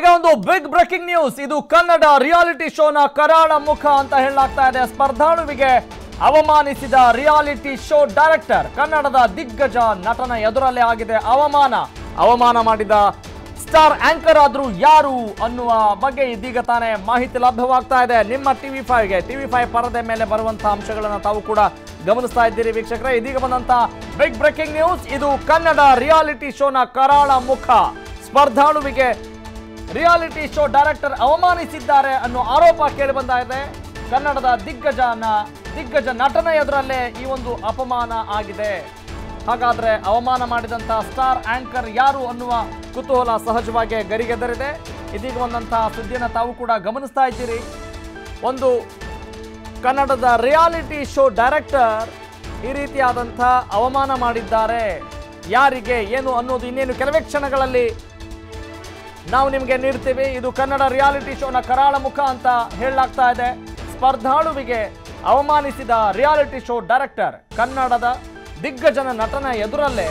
ಈಗ ಒಂದು big breaking news. ಇದು ಕನ್ನಡ ರಿಯಾಲಿಟಿ ಶೋನ ಕರಾಳ ಮುಖ ಅಂತ ಹೇಳಲಾಗ್ತಾ ಇದೆ. ಸ್ಪರ್ಧಾಳುವಿಗೆ ಅವಮಾನಿಸಿದ ರಿಯಾಲಿಟಿ ಶೋ ಡೈರೆಕ್ಟರ್, ಕನ್ನಡದ ದಿಗ್ಗಜ ನಟನ ಎದುರಲ್ಲೇ ಆಗಿದೆ ಅವಮಾನ ಮಾಡಿದ ಸ್ಟಾರ್ ಆಂಕರ್ ಆದ್ರೂ ಯಾರು ಅನ್ನುವ ಬಗ್ಗೆ ಇದೀಗ ತಾನೇ ಮಾಹಿತಿ ಲಭ್ಯವಾಗ್ತಾ ಇದೆ. ನಿಮ್ಮ ಟಿವಿ5 ಪರದೆ ಮೇಲೆ ಬರುವಂತಹ ಅಂಶಗಳನ್ನು ತಾವು ಕೂಡ ಗಮನಿಸ್ತಾ ಇದ್ದೀರಿ ವೀಕ್ಷಕರೇ. ಇದೀಗ ಬಂದಂತ ಬಿಗ್ ಬ್ರೇಕಿಂಗ್ ನ್ಯೂಸ್. ಇದು ಕನ್ನಡ ರಿಯಾಲಿಟಿ ಶೋನ ಕರಾಳ ಮುಖ. ಸ್ಪರ್ಧಾಳುವಿಗೆ ರಿಯಾಲಿಟಿ ಶೋ ಡೈರೆಕ್ಟರ್ ಅವಮಾನಿಸಿದ್ದಾರೆ ಅನ್ನೋ ಆರೋಪ ಕೇಳಿ ಬಂದ ಇದೆ. ಕನ್ನಡದ ದಿಗ್ಗಜ ನಟನ ಎದುರಲ್ಲೇ ಈ ಒಂದು ಅಪಮಾನ ಆಗಿದೆ. ಹಾಗಾದ್ರೆ ಅವಮಾನ ಮಾಡಿದಂತ ಸ್ಟಾರ್ ಆಂಕರ್ ಯಾರು ಅನ್ನುವ ಕುತೂಹಲ ಸಹಜವಾಗಿ ಗರಿಗೆದರಿದೆ. ಇದೀಗ ಬಂದಂತಹ ಸುದ್ದಿಯನ್ನು ತಾವು ಕೂಡ ಗಮನಿಸ್ತಾ ಇದ್ದೀರಿ. ಒಂದು ಕನ್ನಡದ ರಿಯಾಲಿಟಿ ಶೋ ಡೈರೆಕ್ಟರ್ ಈ ರೀತಿಯಾದಂಥ ಅವಮಾನ ಮಾಡಿದ್ದಾರೆ. ಯಾರಿಗೆ ಏನು ಅನ್ನೋದು ಇನ್ನೇನು ಕೆಲವೇ ಕ್ಷಣಗಳಲ್ಲಿ ನಾವು ನಿಮಗೆ ನೀಡ್ತೀವಿ. ಇದು ಕನ್ನಡ ರಿಯಾಲಿಟಿ ಶೋನ ಕರಾಳ ಮುಖ ಅಂತ ಹೇಳಲಾಗ್ತಾ ಇದೆ. ಸ್ಪರ್ಧಾಳುವಿಗೆ ಅವಮಾನಿಸಿದ ರಿಯಾಲಿಟಿ ಶೋ ಡೈರೆಕ್ಟರ್, ಕನ್ನಡದ ದಿಗ್ಗಜನ ನಟನ ಎದುರಲ್ಲೇ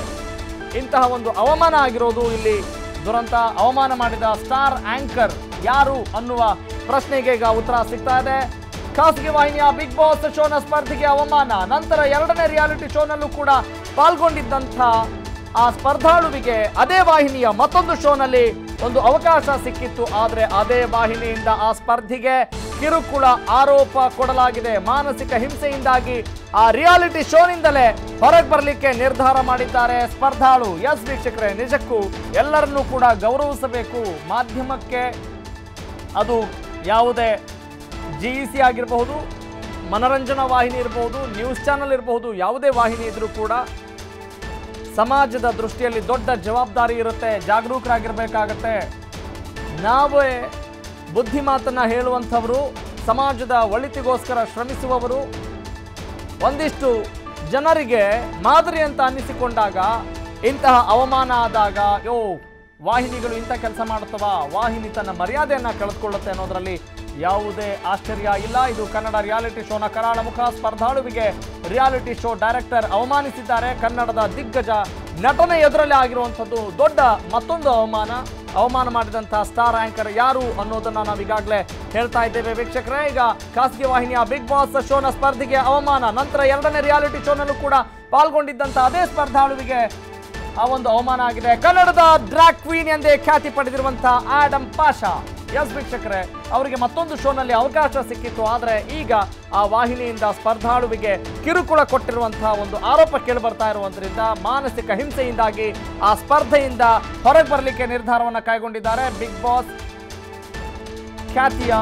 ಇಂತಹ ಒಂದು ಅವಮಾನ ಆಗಿರೋದು ಇಲ್ಲಿ ದುರಂತ. ಅವಮಾನ ಮಾಡಿದ ಸ್ಟಾರ್ ಆಂಕರ್ ಯಾರು ಅನ್ನುವ ಪ್ರಶ್ನೆಗೆ ಈಗ ಉತ್ತರ ಸಿಗ್ತಾ ಇದೆ. ಖಾಸಗಿ ವಾಹಿನಿಯ ಬಿಗ್ ಬಾಸ್ ಶೋನ ಸ್ಪರ್ಧೆಗೆ ಅವಮಾನ, ನಂತರ ಎರಡನೇ ರಿಯಾಲಿಟಿ ಶೋನಲ್ಲೂ ಕೂಡ ಪಾಲ್ಗೊಂಡಿದ್ದಂಥ ಆ ಸ್ಪರ್ಧಾಳುವಿಗೆ ಅದೇ ವಾಹಿನಿಯ ಮತ್ತೊಂದು ಶೋನಲ್ಲಿ ಒಂದು ಅವಕಾಶ ಸಿಕ್ಕಿತ್ತು. ಆದರೆ ಅದೇ ವಾಹಿನಿಯಿಂದ ಆ ಸ್ಪರ್ಧಿಗೆ ಕಿರುಕುಳ ಆರೋಪ ಕೊಡಲಾಗಿದೆ. ಮಾನಸಿಕ ಹಿಂಸೆಯಿಂದಾಗಿ ಆ ರಿಯಾಲಿಟಿ ಶೋನಿಂದಲೇ ಹೊರಗೆ ಬರಲಿಕ್ಕೆ ನಿರ್ಧಾರ ಮಾಡಿದ್ದಾರೆ ಸ್ಪರ್ಧಾಳು. ಎಸ್ ವೀಕ್ಷಕರೇ, ನಿಜಕ್ಕೂ ಎಲ್ಲರನ್ನೂ ಕೂಡ ಗೌರವಿಸಬೇಕು. ಮಾಧ್ಯಮಕ್ಕೆ ಅದು ಯಾವುದೇ GEC ಆಗಿರಬಹುದು, ಮನರಂಜನಾ ವಾಹಿನಿ ಇರಬಹುದು, ನ್ಯೂಸ್ ಚಾನಲ್ ಇರಬಹುದು, ಯಾವುದೇ ವಾಹಿನಿ ಇದ್ರೂ ಕೂಡ ಸಮಾಜದ ದೃಷ್ಟಿಯಲ್ಲಿ ದೊಡ್ಡ ಜವಾಬ್ದಾರಿ ಇರುತ್ತೆ. ಜಾಗರೂಕರಾಗಿರ್ಬೇಕಾಗತ್ತೆ. ನಾವೇ ಬುದ್ಧಿ ಮಾತನ್ನ ಹೇಳುವಂಥವರು, ಸಮಾಜದ ಒಳಿತಿಗೋಸ್ಕರ ಶ್ರಮಿಸುವವರು, ಒಂದಿಷ್ಟು ಜನರಿಗೆ ಮಾದರಿ ಅಂತ ಅನ್ನಿಸಿಕೊಂಡಾಗ ಇಂತಹ ಅವಮಾನ ಆದಾಗ ವಾಹಿನಿಗಳು ಇಂಥ ಕೆಲಸ ಮಾಡುತ್ತವ, ವಾಹಿನಿ ತನ್ನ ಮರ್ಯಾದೆಯನ್ನು ಕಳೆದುಕೊಳ್ಳುತ್ತೆ ಅನ್ನೋದರಲ್ಲಿ ಯಾವುದೇ ಆಶ್ಚರ್ಯ ಇಲ್ಲ. ಇದು ಕನ್ನಡ ರಿಯಾಲಿಟಿ ಶೋನ ಕರಾಳ ಮುಖ. ಸ್ಪರ್ಧಾಳುವಿಗೆ ರಿಯಾಲಿಟಿ ಶೋ ಡೈರೆಕ್ಟರ್ ಅವಮಾನಿಸಿದ್ದಾರೆ. ಕನ್ನಡದ ದಿಗ್ಗಜ ನಟನೆ ಎದುರಲ್ಲೇ ಆಗಿರುವಂಥದ್ದು ದೊಡ್ಡ ಮತ್ತೊಂದು ಅವಮಾನ ಮಾಡಿದಂತಹ ಸ್ಟಾರ್ ಆಂಕರ್ ಯಾರು ಅನ್ನೋದನ್ನ ನಾವು ಈಗಾಗಲೇ ಹೇಳ್ತಾ ಇದ್ದೇವೆ ವೀಕ್ಷಕರೇ. ಈಗ ಖಾಸಗಿ ವಾಹಿನಿಯ ಬಿಗ್ ಬಾಸ್ ಶೋನ ಸ್ಪರ್ಧೆಗೆ ಅವಮಾನ, ನಂತರ ಎರಡನೇ ರಿಯಾಲಿಟಿ ಶೋನಲ್ಲೂ ಕೂಡ ಪಾಲ್ಗೊಂಡಿದ್ದಂಥ ಅದೇ ಸ್ಪರ್ಧಾಳುವಿಗೆ ಆ ಒಂದು ಅವಮಾನ ಆಗಿದೆ. ಕನ್ನಡದ ಡ್ರ್ಯಾಗ್ ಕ್ವೀನ್ ಎಂದೇ ಖ್ಯಾತಿ ಪಡೆದಿರುವಂತಹ ಆಡಮ್ ಪಾಷಾ, ಎಸ್ ವೀಕ್ಷಕರೇ, ಅವರಿಗೆ ಮತ್ತೊಂದು ಶೋನಲ್ಲಿ ಅವಕಾಶ ಸಿಕ್ಕಿತ್ತು. ಆದರೆ ಈಗ ಆ ವಾಹಿನಿಯಿಂದ ಸ್ಪರ್ಧಾಳುವಿಗೆ ಕಿರುಕುಳ ಕೊಟ್ಟಿರುವಂತಹ ಒಂದು ಆರೋಪ ಕೇಳಿಬರ್ತಾ ಇರುವುದರಿಂದ ಮಾನಸಿಕ ಹಿಂಸೆಯಿಂದಾಗಿ ಆ ಸ್ಪರ್ಧೆಯಿಂದ ಹೊರಗೆ ಬರಲಿಕ್ಕೆ ನಿರ್ಧಾರವನ್ನು ಕೈಗೊಂಡಿದ್ದಾರೆ ಬಿಗ್ ಬಾಸ್ ಖ್ಯಾತಿಯ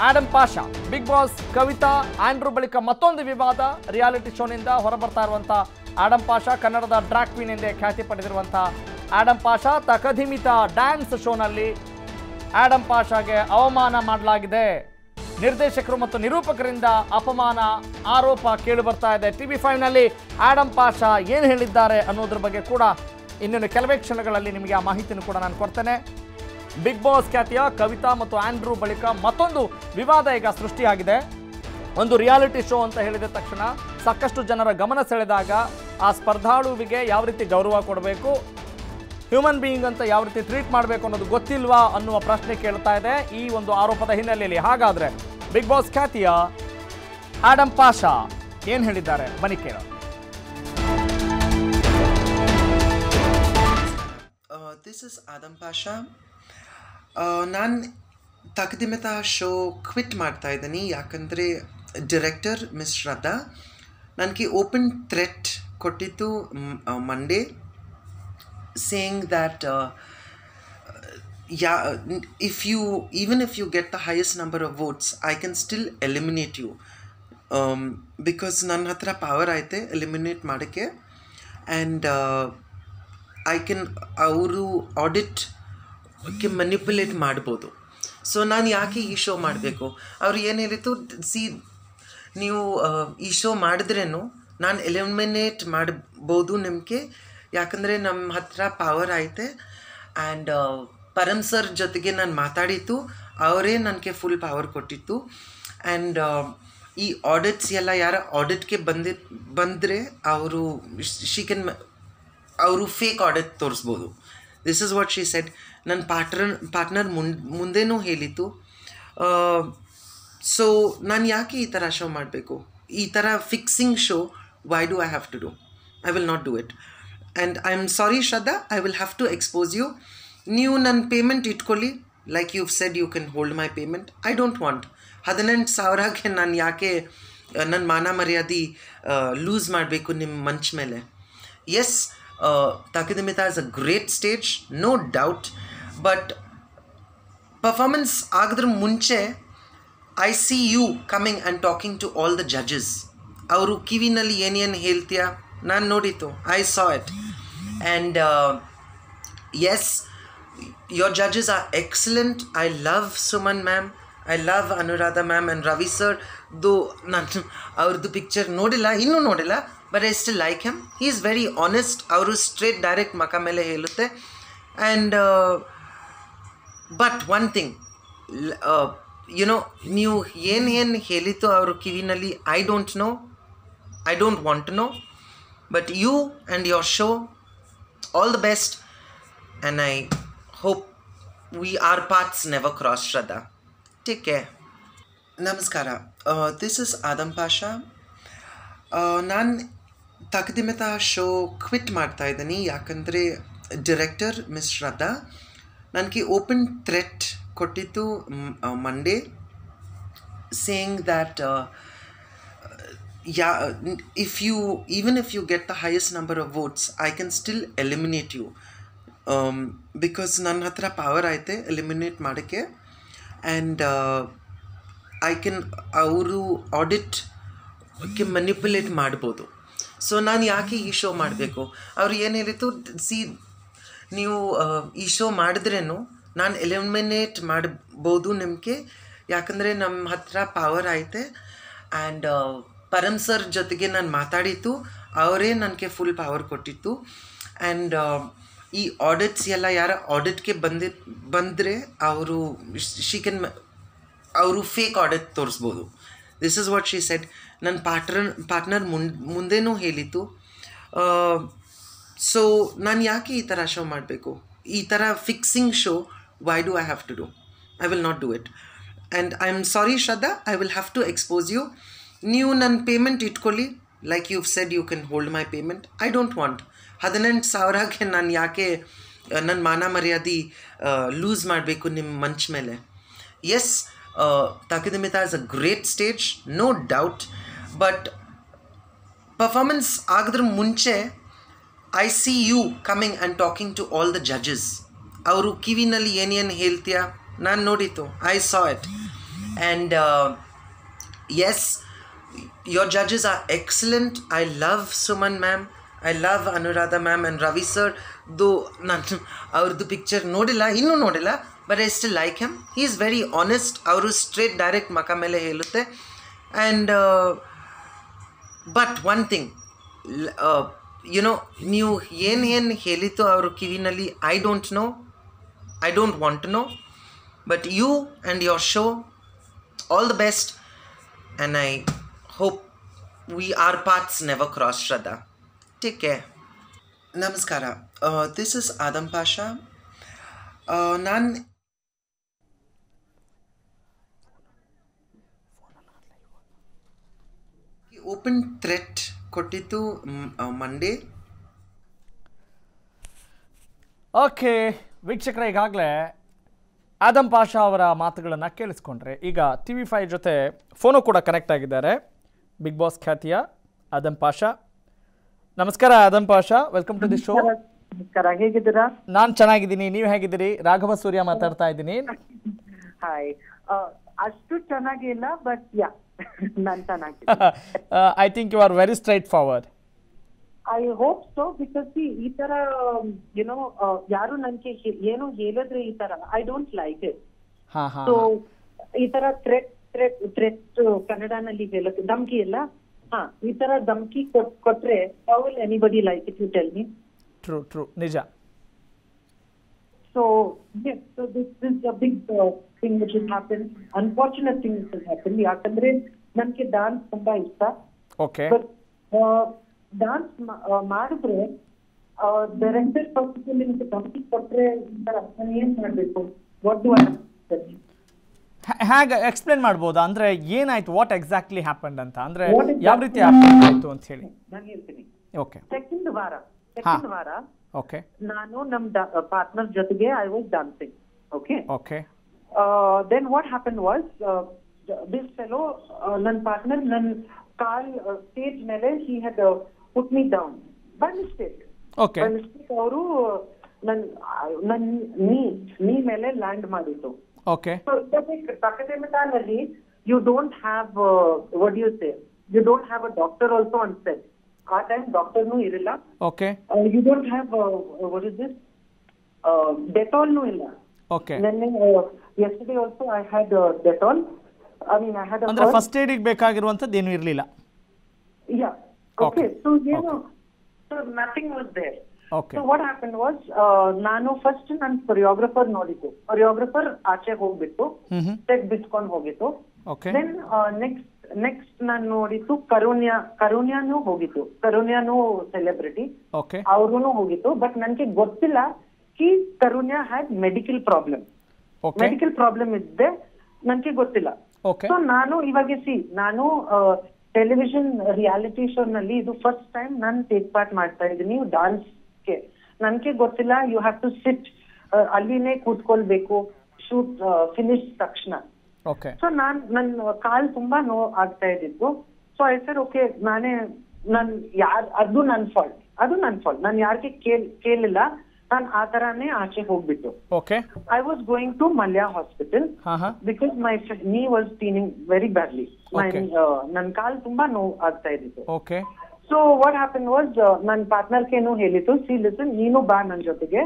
ಆಡಮ್ ಪಾಷಾ. ಬಿಗ್ ಬಾಸ್ ಕವಿತಾ ಆಂಡ್ರೂ ಬಳಿಕ ಮತ್ತೊಂದು ವಿವಾದ. ರಿಯಾಲಿಟಿ ಶೋನಿಂದ ಹೊರಬರ್ತಾ ಇರುವಂತಹ ಆಡಮ್ ಪಾಷಾ, ಕನ್ನಡದ ಡ್ರ್ಯಾಗ್ ಕ್ವೀನ್ ಎಂದೇ ಖ್ಯಾತಿ ಪಡೆದಿರುವಂತಹ ಆಡಮ್ ಪಾಷಾ, ತಕಧಿಮಿತ ಡ್ಯಾನ್ಸ್ ಶೋನಲ್ಲಿ ಆಡಮ್ ಪಾಷಾಗೆ ಅವಮಾನ ಮಾಡಲಾಗಿದೆ. ನಿರ್ದೇಶಕರು ಮತ್ತು ನಿರೂಪಕರಿಂದ ಅಪಮಾನ ಆರೋಪ ಕೇಳಿ ಬರ್ತಾ ಇದೆ. ಟಿವಿ5ನಲ್ಲಿ ಆಡಮ್ ಪಾಷಾ ಏನು ಹೇಳಿದ್ದಾರೆ ಅನ್ನೋದ್ರ ಬಗ್ಗೆ ಕೂಡ ಇನ್ನೊಂದು ಕೆಲವೇ ಕ್ಷಣಗಳಲ್ಲಿ ನಿಮಗೆ ಆ ಮಾಹಿತಿಯನ್ನು ಕೂಡ ನಾನು ಕೊಡ್ತೇನೆ. ಬಿಗ್ ಬಾಸ್ ಖ್ಯಾತಿಯ ಕವಿತಾ ಮತ್ತು ಆಂಡ್ರೂ ಬಳಿಕ ಮತ್ತೊಂದು ವಿವಾದ ಈಗ ಸೃಷ್ಟಿಯಾಗಿದೆ. ಒಂದು ರಿಯಾಲಿಟಿ ಶೋ ಅಂತ ಹೇಳಿದ ತಕ್ಷಣ ಸಾಕಷ್ಟು ಜನರ ಗಮನ ಸೆಳೆದಾಗ ಆ ಸ್ಪರ್ಧಾಳುವಿಗೆ ಯಾವ ರೀತಿ ಗೌರವ ಕೊಡಬೇಕು, ಹ್ಯೂಮನ್ ಬೀಯಿಂಗ್ ಅಂತ ಯಾವ ರೀತಿ ಟ್ರೀಟ್ ಮಾಡಬೇಕು ಅನ್ನೋದು ಗೊತ್ತಿಲ್ವಾ ಅನ್ನುವ ಪ್ರಶ್ನೆ ಕೇಳ್ತಾ ಇದೆ ಈ ಒಂದು ಆರೋಪದ ಹಿನ್ನೆಲೆಯಲ್ಲಿ. ಹಾಗಾದ್ರೆ ಬಿಗ್ ಬಾಸ್ ಖ್ಯಾತಿಯ ಆಡಮ್ ಪಾಷಾ ಏನು ಹೇಳಿದ್ದಾರೆ ಬನ್ನಿ ಕೇಳೋಣ. This is Adam Pasha. ನಾನು ತಕಧಿಮಿತ ಶೋ ಕ್ವಿಟ್ ಮಾಡ್ತಾ ಇದ್ದೀನಿ. ಯಾಕಂದರೆ ಡೈರೆಕ್ಟರ್ ಮಿಸ್ ಶ್ರದ್ಧಾ ನನಗೆ ಓಪನ್ ಥ್ರೆಟ್ ಕೊಟ್ಟಿತ್ತು Monday, saying that even if you get the highest number of votes, I can still eliminate you, because ನನ್ನ ಹತ್ರ ಪವರ್ ಐತೆ ಎಲಿಮಿನೇಟ್ ಮಾಡೋಕ್ಕೆ. ಆ್ಯಂಡ್ ಅವರು ಆಡಿಟ್ಗೆ ಮ್ಯಾನಿಪ್ಯುಲೇಟ್ ಮಾಡ್ಬೋದು. ಸೊ ನಾನು ಯಾಕೆ ಈ ಶೋ ಮಾಡಬೇಕು? ಅವ್ರು ಏನು ಹೇಳಿತ್ತು, ನೀವು ಈ ಶೋ ಮಾಡಿದ್ರೇನು ನಾನು ಎಲಿಮಿನೇಟ್ ಮಾಡ್ಬೋದು ನಿಮಗೆ, ಯಾಕಂದರೆ ನಮ್ಮ ಹತ್ರ ಪವರ್ ಐತೆ. ಆ್ಯಂಡ್ ಪರಮ್ ಸರ್ ಜೊತೆಗೆ ನಾನು ಮಾತಾಡಿತ್ತು, ಅವರೇ ನನಗೆ ಫುಲ್ ಪವರ್ ಕೊಟ್ಟಿತ್ತು. ಆ್ಯಂಡ್ ಈ ಆಡಿಟ್ಸ್ ಎಲ್ಲ ಯಾರ ಆಡಿಟ್ಗೆ ಬಂದರೆ ಅವರು ಫೇಕ್ ಆಡಿಟ್ ತೋರಿಸ್ಬೋದು. This is what she said. ನನ್ನ ಪಾರ್ಟ್ನರ್ ಮುಂದೆನೂ ಹೇಳಿತು. ಸೊ ನಾನು ಯಾಕೆ ಈ ಥರ ಶೋ ಮಾಡಬೇಕು? ಈ ಥರ fixing show why do I have to do? I will not do it. And I am sorry Shraddha, I will have to expose you. ನೀವು ನನ್ನ ಪೇಮೆಂಟ್ ಇಟ್ಕೊಳ್ಳಿ, like you said you can hold my payment. I don't want. 18,000ಕ್ಕೆ ನಾನು ಯಾಕೆ ನನ್ನ ಮಾನ ಮರ್ಯಾದೆ loose ಮಾಡಬೇಕು ನಿಮ್ಮ ಮಂಚ್ ಮೇಲೆ? Yes, Thakadhimitha is a great stage, no doubt. But performance ಆಗಿದ್ರ ಮುಂಚೆ I see you coming and talking to all the judges. ಅವರು ಕಿವಿನಲ್ಲಿ ಏನೇನು ಹೇಳ್ತೀಯಾ ನಾನು ನೋಡಿತ್ತು. I saw it. And yes, your judges are excellent. I love Suman ma'am, I love Anuradha ma'am and Ravi sir, though ನಾನು ಅವ್ರದ್ದು picture ಇನ್ನೂ ನೋಡಿಲ್ಲ, but I still like him. He is very honest. ಅವರು straight direct ಮಕ ಮೇಲೆ ಹೇಳುತ್ತೆ. And but one thing, ನೀವು ಏನು ಹೇಳಿತು ಅವ್ರ ಕಿವಿನಲ್ಲಿ, I don't know, I don't want to know. But you and your show, all the best. And I hope our paths never cross, Shraddha. Take care. Namaskara. This is Adam Pasha. ನಾನು Thakadimitha show quit ಮಾಡ್ತಾ ಇದ್ದೀನಿ, ಯಾಕಂದರೆ director miss ಶ್ರದ್ಧಾ ನನಗೆ open threat ಕೊಟ್ಟಿತ್ತು Monday, saying that even if you get the highest number of votes, I can still eliminate you. Because ನನ್ನ ಹತ್ರ power ಐತೆ eliminate ಮಾಡೋಕ್ಕೆ. ಆ್ಯಂಡ್ ಐ ಕ್ಯಾನ್ ಅವರು ಆಡಿಟ್ಗೆ ಮ್ಯಾನಿಪ್ಯುಲೇಟ್ ಮಾಡ್ಬೋದು. ಸೊ ನಾನು ಯಾಕೆ ಈ ಶೋ ಮಾಡಬೇಕು? ಅವ್ರು ಏನು ಹೇಳಿತು, ನೀವು ಈ ಶೋ ಮಾಡಿದ್ರೇನು ನಾನು ಎಲಿಮಿನೇಟ್ ಮಾಡ್ಬೋದು ನಿಮಗೆ, ಯಾಕಂದರೆ ನಮ್ಮ ಹತ್ರ ಪವರ್ ಐತೆ. ಆ್ಯಂಡ್ ಪರಮ್ ಸರ್ ಜೊತೆಗೆ ನಾನು ಮಾತಾಡಿತ್ತು, ಅವರೇ ನನಗೆ ಫುಲ್ ಪವರ್ ಕೊಟ್ಟಿತ್ತು. ಆ್ಯಂಡ್ ಈ ಆಡಿಟ್ಸ್ ಎಲ್ಲ ಯಾರ ಆಡಿಟ್ಗೆ ಬಂದರೆ ಅವರು ಅವರು ಫೇಕ್ ಆಡಿಟ್ ತೋರಿಸ್ಬೋದು. This is what she said. ನನ್ನ ಪಾರ್ಟ್ನರ್ ಮುಂದೆನೂ ಹೇಳಿತು. ಸೊ ನಾನು ಯಾಕೆ ಈ ಥರ ಶೋ ಮಾಡಬೇಕು? ಈ ಥರ fixing show why do I have to do? I will not do it. And I am sorry Shraddha, I will have to expose you. ನೀವು ನನ್ನ ಪೇಮೆಂಟ್ ಇಟ್ಕೊಳ್ಳಿ, like you said you can hold my payment. I don't want. 18,000ಕ್ಕೆ ನಾನು ಯಾಕೆ ನನ್ನ ಮಾನ ಮರ್ಯಾದೆ loose ಮಾಡಬೇಕು ನಿಮ್ಮ ಮಂಚ್ ಮೇಲೆ? Yes, Thakadhimitha is a great stage, no doubt. But performance ಆಗಿದ್ರ ಮುಂಚೆ I see you coming and talking to all the judges. ಅವರು ಕಿವಿನಲ್ಲಿ ಏನೇನು ಹೇಳ್ತೀಯಾ ನಾನು ನೋಡಿತ್ತು. I saw it. And yes, your judges are excellent. I love Suman ma'am, I love Anuradha ma'am and Ravi sir, though ನಾನು ಅವ್ರದ್ದು picture ಇನ್ನೂ ನೋಡಿಲ್ಲ, but I still like him. He is very honest. ಅವರು straight direct ಮಕ ಮೇಲೆ ಹೇಳುತ್ತೆ. And but one thing, ನೀವು ಏನು ಹೇಳಿತು ಅವ್ರ ಕಿವಿನಲ್ಲಿ, I don't know, I don't want to know. But you and your show, all the best. And I hope our paths never cross, Shraddha. Take care. Namaskara. This is Adam Pasha. ನಾನು open threat ಕೊಟ್ಟಿತ್ತು Monday. Okay ವೀಕ್ಷಕರೇ, ಈಗಾಗಲೇ ಆದಮ್ ಪಾಷಾ ಅವರ ಮಾತುಗಳನ್ನು ಕೇಳಿಸ್ಕೊಂಡ್ರೆ. ಈಗ TV5 ಜೊತೆ phone ಕೂಡ connect ಆಗಿದ್ದಾರೆ. ಬಿಗ್ ಬಾಸ್ ಖ್ಯಾತಿಯ ಆದಮ್ ಪಾಷಾ. ನಮಸ್ಕಾರ Adam Pasha, welcome to the show. ನಮಸ್ಕಾರ, ಹೇಗಿದ್ದೀರಾ? ನಾನು ಚೆನ್ನಾಗಿದ್ದೀನಿ, ನೀವು ಹೇಗಿದ್ದೀರಿ? ರಾಘವ ಸೂರ್ಯ ಮಾತಾಡ್ತಾ ಇದ್ದೀನಿ. ಹಾಯ್. ಅಷ್ಟು ಚೆನ್ನಾಗಿಲ್ಲ, ಬಟ್ ಯಾ ನಾನು ಚೆನ್ನಾಗಿ. I think you are very straightforward. I hope so, because ಈ ತರ ಯಾರು ನನ್ಗೆ ಏನು ಹೇಳಿದ್ರೆ ಈ ತರ I don't like it. So ಈ ತರ ಥ್ರೆಟ್ ಕನ್ನಡನಲ್ಲಿ ಹೇಳೋದು ಧಮ್ಕಿ ಎಲ್ಲ, ಈ ತರ ಧಮ್ಕಿ ಕೊಟ್ರೆ how will anybody like it? You tell me. True, ನಿಜ. So this is a big thing which will happen, unfortunate thing which will happen. ಯಾಕಂದ್ರೆ ನನ್ಗೆ ಡಾನ್ಸ್ ತುಂಬಾ ಇಷ್ಟ. ಓಕೆ. ಬಟ್ ಡಾನ್ಸ್ ಮಾಡಿದ್ರೆ ಡೈರೆಕ್ಟರ್ ಕಂಪ್ನಿ ಕೊಟ್ರೆ ನಾನು ಏನ್ ಮಾಡ್ಬೇಕು? ವಾಟ್ ಡು ಐ ಹೇಗೆ ಎಕ್ಸ್ಪ್ಲೇನ್ ಮಾಡ್ಬೋದಾ? ಅಂದ್ರೆ ಏನಾಯ್ತು, ವಾಟ್ ಎಕ್ಸಾಕ್ಟ್ಲಿ ಹ್ಯಾಪನ್ಡ್ ಅಂತ, ಅಂದ್ರೆ What exactly ಯಾವ ರೀತಿ ಆಯ್ತು ಅಂತ ಹೇಳಿ. ನಾನು ಹೇಳ್ತೀನಿ. ಓಕೆ ಸೆಕೆಂಡ್ ವಾರ ಓಕೆ ನಾನು ನಮ್ ಪಾರ್ಟ್ನರ್ ಜೊತೆಗೆ I was dancing. Okay okay then what happened was this fellow ನನ್ನ ಪಾರ್ಟ್ನರ್ ನನ್ನ ಕಾಲ್ ಸ್ಟೇಜ್ ಮೇಲೆ he had put me down by mistake. Okay by mistake ಅವರು ನನ್ನ ನೀ ಮೇಲೆ ಲ್ಯಾಂಡ್ ಮಾಡಿದ್ದು. Okay So Takatemitanalli you don't have what do you say, you don't have a doctor also on set. ಆ time ಡಾಕ್ಟರ್ನೂ ಇರಲಿಲ್ಲ. Okay you don't have what is this ಡೆಟಾಲ್ನೂ ಇಲ್ಲ. Okay yesterday also I had Dettol. I mean I had a ಅಂದ್ರೆ first aid ಗೆ ಬೇಕಾಗಿರುವಂತದ್ದು ಏನು ಇರಲಿಲ್ಲ. Yeah. Okay. So so nothing was there. Okay. So what happened was ನಾನು first ನನ್ನ choreographer ನೋಡಿದ್ದು. Choreographer ಆಚೆ ಹೋಗ್ಬಿಟ್ಟು ಸೆಟ್ ಬಿಚ್ಕೊಂಡು ಹೋಗಿತ್ತು. ಓಕೆ ದೆನ್ ನೆಕ್ಸ್ಟ್ ನಾನು ನೋಡಿದ್ದು ಕರುಣ್ಯಾನು ಹೋಗಿತ್ತು. ಕರುಣ್ಯಾನು ಸೆಲೆಬ್ರಿಟಿ, ಓಕೆ ಅವ್ರೂ ಹೋಗಿತ್ತು. ಬಟ್ ನನ್ಗೆ ಗೊತ್ತಿಲ್ಲ ಕಿ Karunya had medical problem. Okay medical problem ಇದ್ದೆ ನನ್ಗೆ ಗೊತ್ತಿಲ್ಲ. ಓಕೆ ಸೊ ನಾನು ಇವಾಗ ನಾನು ಟೆಲಿವಿಷನ್ ರಿಯಾಲಿಟಿ ಶೋ ನಲ್ಲಿ ಇದು ಫಸ್ಟ್ ಟೈಮ್ ನಾನು ಟೇಕ್ ಪಾರ್ಟ್ ಮಾಡ್ತಾ ಇದ್ದೀನಿ ಡಾನ್ಸ್ಗೆ. ನನ್ಗೆ ಗೊತ್ತಿಲ್ಲ ಯು ಹ್ಯಾವ್ ಟು ಸಿಟ್, ಅಲ್ಲಿನೇ ಕೂತ್ಕೊಳ್ಬೇಕು ಶೂಟ್ ಫಿನಿಶ್ ತಕ್ಷಣ. ಓಕೆ ಸೊ ನನ್ನ ಕಾಲ್ ತುಂಬಾ ನೋವು ಆಗ್ತಾ ಇದ್ದಿತ್ತು. ಸೊ ಐ ಸೆಡ್ ಓಕೆ ಅದು ನನ್ನ ಫಾಲ್ಟ್. ನಾನು ಯಾರಿಗೆ ಕೇಳಿಲ್ಲ, ನಾನು ಆ ತರಾನೇ ಆಚೆ ಹೋಗ್ಬಿಟ್ಟು. Okay I was going to Mallya hospital because my knee was ಪೀನಿಂಗ್ very badly. ನನ್ನ ಕಾಲ್ ತುಂಬಾ ನೋವು ಆಗ್ತಾ ಇದ್ದಿತ್ತು. Okay so what happen was ನನ್ನ ಪಾರ್ಟ್ನರ್ಗೇನು ಹೇಳಿತ್ತು, ಸಿ ಲಿಸನ್ ನೀನು ಬಾ ನನ್ನ ಜೊತೆಗೆ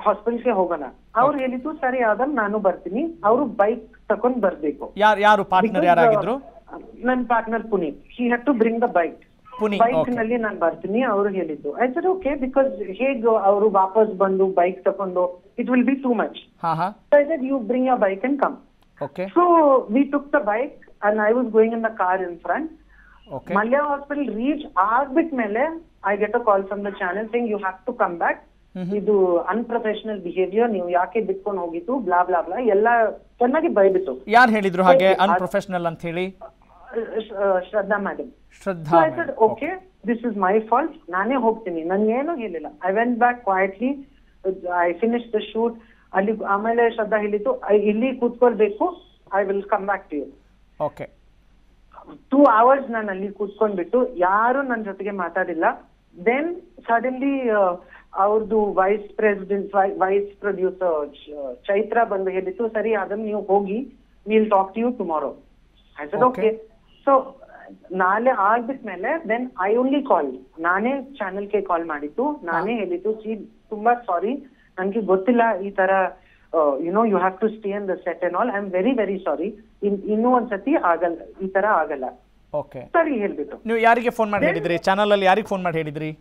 ಹಾಸ್ಪಿಟಲ್ಗೆ ಹೋಗೋಣ. ಅವ್ರು ಹೇಳಿದ್ದು ಸರಿ ಆದಮ್ ನಾನು ಬರ್ತೀನಿ, ಅವರು ಬೈಕ್ ತಕೊಂಡ್ ಬರ್ಬೇಕು. ಯಾರು ಪಾರ್ಟ್ನರ್ ಯಾರಾಗಿದ್ರು? ನನ್ನ partner Puneeth. He had to bring the bike. Bike ನಲ್ಲಿ ನಾನು ಬರ್ತೀನಿ ಅವರು ಹೇಳಿದ್ದು. ಐ ಸೆಡ್ ಓಕೆ ಬಿಕಾಸ್ ಹೇಗ್ ಅವರು ವಾಪಸ್ ಬಂದು ಬೈಕ್ ತಕೊಂಡು it will be too much. I said you bring your bike and come. Okay so we took the bike and I was going in the car in front. Okay Mallya hospital reach ಆಗ್ಬಿಟ್ಮೇಲೆ I get a call from the channel saying you have to come back, ಇದು unprofessional behaviour, ನೀವು ಯಾಕೆ ಬಿಟ್ಕೊಂಡು ಹೋಗಿತ್ತು blah blah blah ಎಲ್ಲ ಚೆನ್ನಾಗಿ ಬೈಬಿಟ್ಟು. ಯಾರು ಹೇಳಿದ್ರು ಹಾಗೆ ಅನ್ಪ್ರೊಫೆಷನಲ್ ಅಂತ ಹೇಳಿ? Shraddha madam. Shraddha I said okay this is my fault, ನಾನೇ ಹೋಗ್ತೀನಿ, ನನ್ಗೇನು ಹೇಳಿಲ್ಲ. I went back quietly, I finish the shoot. ಅಲ್ಲಿ ಆಮೇಲೆ ಶ್ರದ್ಧಾ ಹೇಳಿತ್ತು ಇಲ್ಲಿ ಕೂತ್ಕೊಳ್ಬೇಕು, I will come back to you. Okay 2 hours ನಾನು ಅಲ್ಲಿ ಕೂತ್ಕೊಂಡ್ಬಿಟ್ಟು ಯಾರು ನನ್ನ ಜೊತೆಗೆ ಮಾತಾಡಿಲ್ಲ. ದೆನ್ ಸಡನ್ಲಿ ಅವ್ರದ್ದು ವೈಸ್ ಪ್ರೊಡ್ಯೂಸರ್ ಚೈತ್ರ ಬಂದು ಹೇಳಿತ್ತು, ಸರಿ ಅದನ್ನ ನೀವು ಹೋಗಿ, will talk to you tomorrow. I said okay. So ನಾಳೆ ಆಗ್ಬಿಟ್ಮೇಲೆ ದೆನ್ ಐ ಓನ್ಲಿ ಕಾಲ್, ನಾನೇ ಚಾನೆಲ್ಗೆ ಕಾಲ್ ಮಾಡಿತ್ತು, ನಾನೇ ಹೇಳಿತ್ತು ತುಂಬಾ ಸಾರಿ, ನನ್ಗೆ ಗೊತ್ತಿಲ್ಲ ಈ ತರ you have to stay in the set and all, I am very very sorry, ಇನ್ನೂ ಒಂದ್ಸತಿ ಆಗಲ್ಲ, ಈ ತರ ಆಗಲ್ಲ. ಓಕೆ ಸರಿ ಹೇಳ್ಬಿಟ್ಟು. ನೀವು ಯಾರಿಗೆ ಫೋನ್ ಮಾಡಿ ಹೇಳಿದ್ರಿ? ಚಾನಲ್ ಅಲ್ಲಿ ಯಾರಿಗೆ ಫೋನ್ ಮಾಡಿ ಹೇಳಿದ್ರಿ?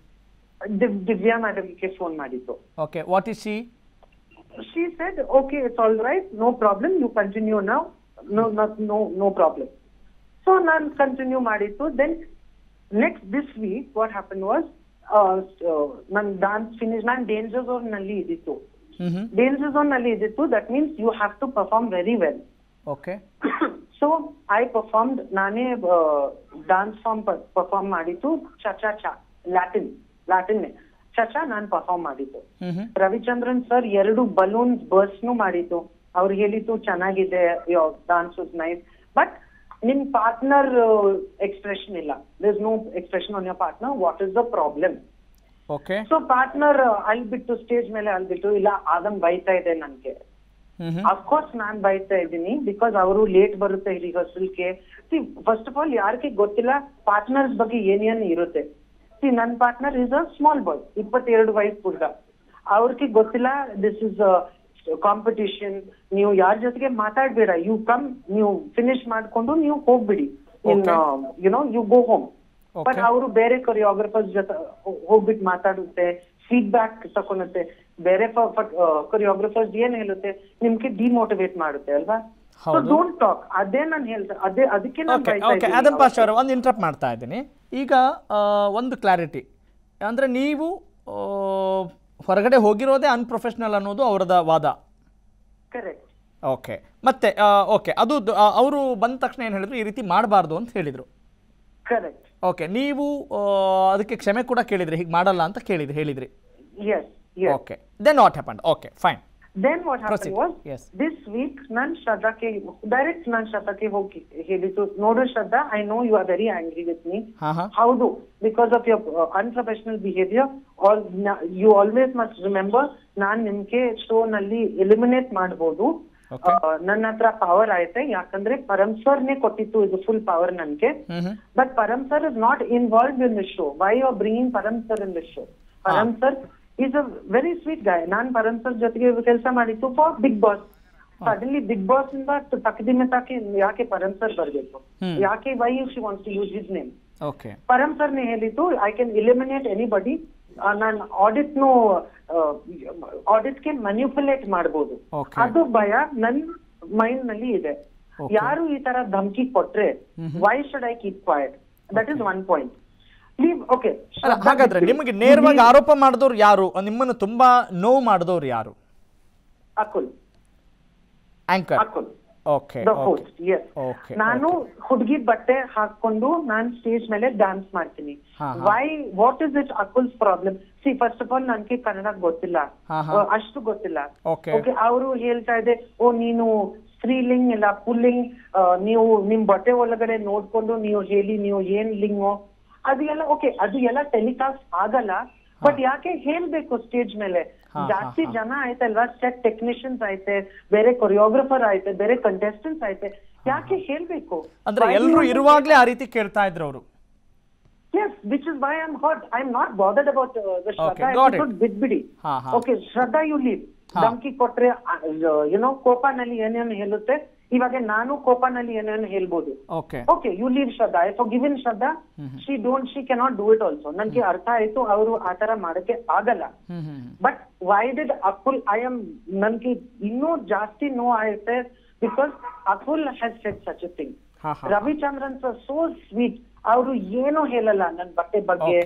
ದಿವ್ಯಾ ಮೇಡಮ್ಗೆ ಫೋನ್ ಮಾಡಿತ್ತು. Okay what is she said okay it's all right, no problem, you continue now, no problem. So ನಾನು ಕಂಟಿನ್ಯೂ ಮಾಡಿತ್ತು. Then next this week what happen was ನನ್ನ ಡಾನ್ಸ್ ಫಿನಿಶ್, ನಾನು ಡೇಂಜರ್ ಝೋನ್ ನಲ್ಲಿ ಇದ್ದಿತ್ತು. Danger zone ನಲ್ಲಿ ಇದ್ದಿತ್ತು, that means you have to perform very well. Okay so I performed, ನಾನೇ dance form perform ಮಾಡಿತ್ತು. ಚಚಾ ಲ್ಯಾಟಿನ್ ಚಚಾ ನಾನು ಪರ್ಫಾರ್ಮ್ ಮಾಡಿದ್ದು. ರವಿಚಂದ್ರನ್ ಸರ್ 2 ಬಲೂನ್ಸ್ ಬರ್ಸ್ನು ಮಾಡಿದ್ದು. ಅವ್ರು ಹೇಳಿದ್ದು ಚೆನ್ನಾಗಿದೆ, ಡಾನ್ಸ್ ವಾಸ್ ನೈಸ್, ಬಟ್ ನಿಮ್ ಪಾರ್ಟ್ನರ್ ಎಕ್ಸ್ಪ್ರೆಷನ್ ಇಲ್ಲ, there is no expression on your partner, what is the problem? Okay so partner ಅಲ್ಬಿಟ್ಟು ಸ್ಟೇಜ್ ಮೇಲೆ ಅಲ್ಬಿಟ್ಟು, ಇಲ್ಲ ಆದಮ್ ಬೈತಾ ಇದೆ ನನ್ಗೆ. ಅಫ್ಕೋರ್ಸ್ ನಾನ್ ಬೈತಾ ಇದ್ದೀನಿ ಬಿಕಾಸ್ ಅವರು ಲೇಟ್ ಬರುತ್ತೆ ರಿಹರ್ಸಲ್ಗೆ. ಫಸ್ಟ್ ಆಫ್ ಆಲ್ ಯಾರಿಗೆ ಗೊತ್ತಿಲ್ಲ ಪಾರ್ಟ್ನರ್ಸ್ ಬಗ್ಗೆ ಏನೇನು ಇರುತ್ತೆ. ನನ್ನ ಪಾರ್ಟ್ನರ್ ಇಸ್ ಅ ಸ್ಮಾಲ್ ಬಾಯ್, 22 ವಯಸ್ಸು ಹುಡುಗ. ಅವ್ರಿಗೆ ಗೊತ್ತಿಲ್ಲ ದಿಸ್ ಇಸ್ ಕಾಂಪಿಟಿಷನ್, ನೀವು ಯಾರ ಜೊತೆಗೆ ಮಾತಾಡ್ಬೇಡ, ಯು ಕಮ್, ನೀವು ಫಿನಿಶ್ ಮಾಡ್ಕೊಂಡು ನೀವು ಹೋಗ್ಬಿಡಿ, ಯು ಗೋ ಹೋಮ್. ಬಟ್ ಅವರು ಬೇರೆ ಕೊರಿಯೋಗ್ರಫರ್ಸ್ ಜೊತೆ ಹೋಗ್ಬಿಟ್ಟು ಮಾತಾಡುತ್ತೆ, ಫೀಡ್ಬ್ಯಾಕ್ ತಗೊಳುತ್ತೆ. ಬೇರೆ ಕೊರಿಯೋಗ್ರಫರ್ಸ್ ಏನ್ ಹೇಳುತ್ತೆ, ನಿಮ್ಗೆ ಡಿಮೋಟಿವೇಟ್ ಮಾಡುತ್ತೆ ಅಲ್ವಾ? So don't talk. ಅದೇ ನಾನು ಹೇಳ್ದೆ, ಅದಕ್ಕೆ ನಾನು ಓಕೆ ಆದಂ ಪಾಷಾ ಅವರು ಒಂದು ಇಂಟರಪ್ಟ್ ಮಾಡ್ತಾ ಇದ್ದೀನಿ. ಈಗ ಒಂದು ಕ್ಲಾರಿಟಿ ಅಂದರೆ ನೀವು ಹೊರಗಡೆ ಹೋಗಿರೋದೇ ಅನ್ಪ್ರೊಫೆಷನಲ್ ಅನ್ನೋದು ಅವರದ ವಾದ. ಕರೆಕ್ಟ್. ಓಕೆ ಮತ್ತೆ ಓಕೆ ಅದು ಅವರು ಬಂದ ತಕ್ಷಣ ಏನು ಹೇಳಿದ್ರು, ಈ ರೀತಿ ಮಾಡಬಾರ್ದು ಅಂತ ಹೇಳಿದರು. ಕರೆಕ್ಟ್. ಓಕೆ ನೀವು ಅದಕ್ಕೆ ಕ್ಷಮೆ ಕೂಡ ಕೇಳಿದ್ರಿ, ಹೀಗೆ ಮಾಡಲ್ಲ ಅಂತ ಹೇಳಿದ್ರಿ. Okay then what happened? Okay fine. Then what happened was, this week nan Shraddha ke hogi helitu, nodu Shraddha, I know you are very angry with me. How do? Because of your unprofessional behavior, you always must remember nan nimke show nalli eliminate ಮಾಡಬಹುದು. ನನ್ನ ಹತ್ರ power ಐತೆ, ಯಾಕಂದ್ರೆ Param sir ನೇ ಕೊಟ್ಟಿತ್ತು ಇದು full power ನನ್ಗೆ. But Param sir is not involved in this show. Why you are bringing Param sir in this show? Param sir is a very sweet guy. ನಾನು ಪರಮ್ ಸರ್ ಜೊತೆಗೆ ಕೆಲಸ ಮಾಡಿತ್ತು for big boss. Suddenly big boss ಇಂದ ತಕದಿಮೆ ಯಾಕೆ Param sir ಬರ್ಬೇಕು? ಯಾಕೆ why she wants to use his name? Param sir ನೇ ಹೇಳಿತ್ತು ಐ ಕ್ಯಾನ್ ಎಲಿಮಿನೇಟ್ ಎನಿಬಡಿ. ನಾನು ಆಡಿಟ್ಗೆ ಮ್ಯಾನ್ಯುಪುಲೇಟ್ ಮಾಡಬಹುದು. ಅದು ಭಯ ನನ್ ಮೈಂಡ್ ನಲ್ಲಿ ಇದೆ. ಯಾರು ಈ ತರ ಧಮಕಿ ಕೊಟ್ರೆ why should I keep quiet? That is one point. ಹಾಗಾದ್ರೆ ನಿಮಗೆ ನೇರವಾಗಿ ಆರೋಪ ಮಾಡಿದವ್ರು ಯಾರು? ನಿಮ್ಮನ್ನು ತುಂಬಾ ನೋವು ಮಾಡಿದವ್ರು ಯಾರು? ಅಕುಲ್ ಆಂಕರ್. ಓಕೆ. ನಾನು ಹುಡುಗಿ ಬಟ್ಟೆ ಹಾಕೊಂಡು ನಾನು ಸ್ಟೇಜ್ ಮೇಲೆ ಡ್ಯಾನ್ಸ್ ಮಾಡ್ತೀನಿ. Why what is it Akul's problem? See first of all ನನ್ಗೆ ಕನ್ನಡ ಗೊತ್ತಿಲ್ಲ, ಅಷ್ಟು ಗೊತ್ತಿಲ್ಲ. ಓಕೆ ಅವರು ಹೇಳ್ತಾ ಇದೆ, ಓ ನೀನು ಸ್ತ್ರೀಲಿಂಗ್ ಇಲ್ಲ ಪುಲ್ಲಿಂಗ್, ನೀವು ನಿಮ್ ಬಟ್ಟೆ ಒಳಗಡೆ ನೋಡ್ಕೊಂಡು ನೀವು ಹೇಳಿ ನೀವು ಏನ್ ಲಿಂಗೋ ಅದು ಎಲ್ಲ. ಓಕೆ ಅದು ಎಲ್ಲ ಟೆಲಿಕಾಸ್ಟ್ ಆಗಲ್ಲ, ಬಟ್ ಯಾಕೆ ಹೇಳ್ಬೇಕು ಸ್ಟೇಜ್ ಮೇಲೆ? ಜಾಸ್ತಿ ಜನ ಆಯ್ತಲ್ವಾ, ಸೆಟ್ ಟೆಕ್ನಿಷಿಯನ್ಸ್ ಐತೆ, ಬೇರೆ ಕೊರಿಯೋಗ್ರಫರ್ ಐತೆ, ಬೇರೆ ಕಂಟೆಸ್ಟೆಂಟ್ಸ್ ಐತೆ, ಯಾಕೆ ಹೇಳ್ಬೇಕು? ಅಂದ್ರೆ ಎಲ್ಲರೂ ಇರುವಾಗ್ಲೇ ಆ ರೀತಿ ಕೇಳ್ತಾ ಇದ್ರು ಅವರು. Yes, which is why I'm hurt. I'm not bothered about the Shraddha episode. ಬಿಟ್ಬಿಡಿ. Okay, Shraddha you leave. ಧಮಕಿ ಕೊಟ್ರೆ ಕೋಪನಲ್ಲಿ ಏನೇನು ಹೇಳುತ್ತೆ, ಇವಾಗ ನಾನು ಕೋಪನಲ್ಲಿ ಏನೇನು ಹೇಳ್ಬೋದು. Okay you leave Shraddha. I forgive Shraddha. She cannot do it also. ನನ್ಗೆ ಅರ್ಥ ಆಯ್ತು, ಅವರು ಆತರ ಮಾಡಕ್ಕೆ ಆಗಲ್ಲ. ಬಟ್ ವೈ ಡಿಡ್ ಅಕುಲ್ ನನ್ಗೆ ಇನ್ನೂ ಜಾಸ್ತಿ ನೋವು ಆಯ್ತೆ, because Akul has shed such A thing. Ravichandran sir so sweet, ಅವರು ಏನೋ ಹೇಳಲ್ಲ ನನ್ ಬಟ್ಟೆ ಬಗ್ಗೆ,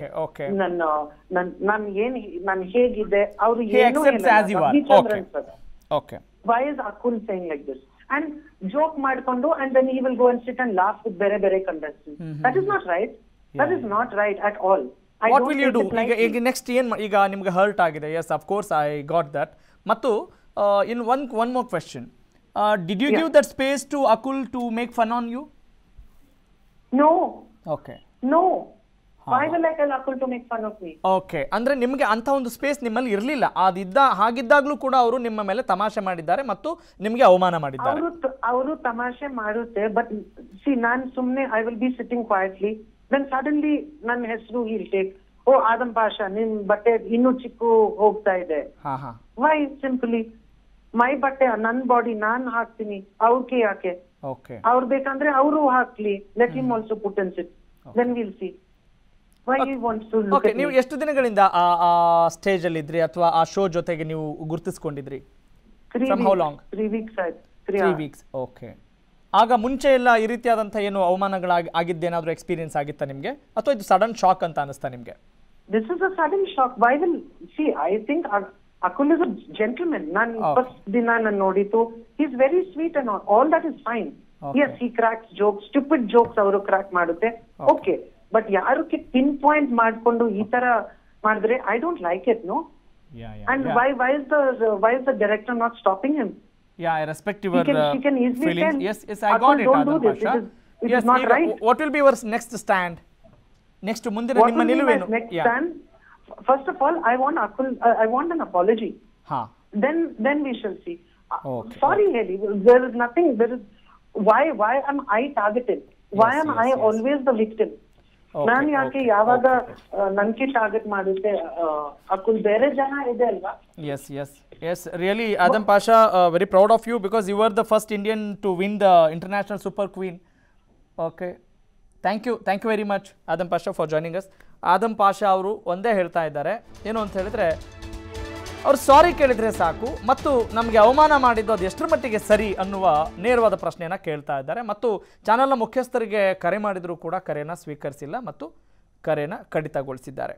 ನನ್ ಹೇಗಿದೆ, ಅವರು ಏನೋ ಹೇಳಲ್ಲ. Ravichandran sir, why is Akul saying like this? And joke ಮಾಡ್ಕೊಂಡು and then he will go and sit and laugh with ಬೇರೆ contestants. That is not right. That is not right at all. What will you do? ಈಗ next ಈಗ ನಿಮ್ಗೆ hurt ಆಗಿದೆ. Yes, of course I got that. ಮತ್ತು in one more question, did you give that space to Akul to make fun on you? No. Okay. No. Why will I tell Akul to make fun of me? Okay. ಅಂದ್ರೆ ನಿಮಗೆ ಅಂತ ಒಂದು space ನಿಮ್ಮಲ್ಲಿ ಇರಲಿಲ್ಲ. ಹಾಗಿದ್ದಾಗಲೂ ಕೂಡ ಅವರು ನಿಮ್ಮ ಮೇಲೆ ತಮಾಷೆ ಮಾಡಿದ್ದಾರೆ ಮತ್ತು ನಿಮಗೆ ಅವಮಾನ ಮಾಡಿದ್ದಾರೆ. ಅವರು ತಮಾಷೆ ಮಾಡುತ್ತೆ, ಬಟ್ ಸಿ ನಾನು ಸುಮ್ಮನೆ I will be sitting quietly, then suddenly ನನ್ನ ಹೆಸರು ಹೀಲ್ ಟೇಕ್, ಓ ಆದಂ ಪಾಷಾ ನಿಮ್ ಬಟ್ಟೆ ಇನ್ನೂ ಚಿಕ್ಕ ಹೋಗ್ತಾ ಇದೆ. ವೈ? ಸಿಂಪಲಿ ಮೈ ಬಟ್ಟೆ ನನ್ ಬಾಡಿ ನಾನ್ ಹಾಕ್ತೀನಿ, ಅವ್ರಿಗೆ ಯಾಕೆ? ಅವ್ರು ಬೇಕಂದ್ರೆ ಅವರು ಹಾಕ್ಲಿ, let him also put in sit, then will see. ನೀವು ಎಷ್ಟು ದಿನಗಳಿಂದ ಆ ಸ್ಟೇಜ್ ಅಲ್ಲಿ ಇದ್ರಿ ಅಥವಾ ಆ ಶೋ ಜೊತೆಗೆ ನೀವು ಗುರುತಿಸಿಕೊಂಡಿದ್ರಿ? 3 weeks. ಓಕೆ. ಆಗ ಮುಂಚೆ ಎಲ್ಲ ಈ ರೀತಿಯಾದಂತಹ ಏನು ಅವಮಾನಗಳಾಗಿದ್ದೇನಾದ್ರೂ ಎಕ್ಸ್ಪೀರಿಯನ್ಸ್ ಆಗಿತ್ತಾ ನಿಮ್ಗೆ, ಅಥವಾ ಇದು ಸಡನ್ ಶಾಕ್ ಅಂತ ಅನಿಸ್ತಾ ನಿಮ್ಗೆ? This is a sudden shock. Why will see? I think Akul is a gentleman. Nan first dina nan noditu. He's very sweet and all that is fine. Yes, he cracks jokes, stupid jokes avaru crack ಮಾಡುತ್ತೆ. Okay. But ಯಾರಕ್ಕೆ pin point ಮಾಡ್ಕೊಂಡು ಈ ತರ ಮಾಡಿದ್ರೆ I don't like it, no? And why is the director not stopping him? I respect your feelings. Yes, I got it, Adam Pasha. It is not right. What will be your next stand? Next ಮುಂದಿನ ನಿಮ್ಮ ನಿಲುವೇನು? Next stand, first of all, I want an apology. Then we shall see. Sorry, Heli, there is nothing. Why am I targeted? Why am I always the victim? ನಾನು ಯಾಕೆ ಯಾವಾಗ ನನ್ಗೆ target ಮಾಡುತ್ತೆ? ಅಕುಲ್ ಬೇರೆ ಜನ ಇದೆ ಅಲ್ವಾ? Yes, really, Adam Pasha, very proud of you because you were the first Indian to win the International Super Queen. Okay, thank you very much, Adam Pasha, for joining us. Adam Pasha ಅವರು ಒಂದೇ ಹೇಳ್ತಾ ಇದ್ದಾರೆ, ಏನು ಅಂತ ಹೇಳಿದ್ರೆ ಅವ್ರು ಸಾರಿ ಕೇಳಿದರೆ ಸಾಕು, ಮತ್ತು ನಮಗೆ ಅವಮಾನ ಮಾಡಿದ್ದು ಅದು ಎಷ್ಟರ ಮಟ್ಟಿಗೆ ಸರಿ ಅನ್ನುವ ನೇರವಾದ ಪ್ರಶ್ನೆಯನ್ನು ಕೇಳ್ತಾ ಇದ್ದಾರೆ. ಮತ್ತು ಚಾನೆಲ್ನ ಮುಖ್ಯಸ್ಥರಿಗೆ ಕರೆ ಮಾಡಿದರೂ ಕೂಡ ಕರೆಯನ್ನು ಸ್ವೀಕರಿಸಿಲ್ಲ ಮತ್ತು ಕರೆಯನ್ನು ಕಡಿತಗೊಳಿಸಿದ್ದಾರೆ.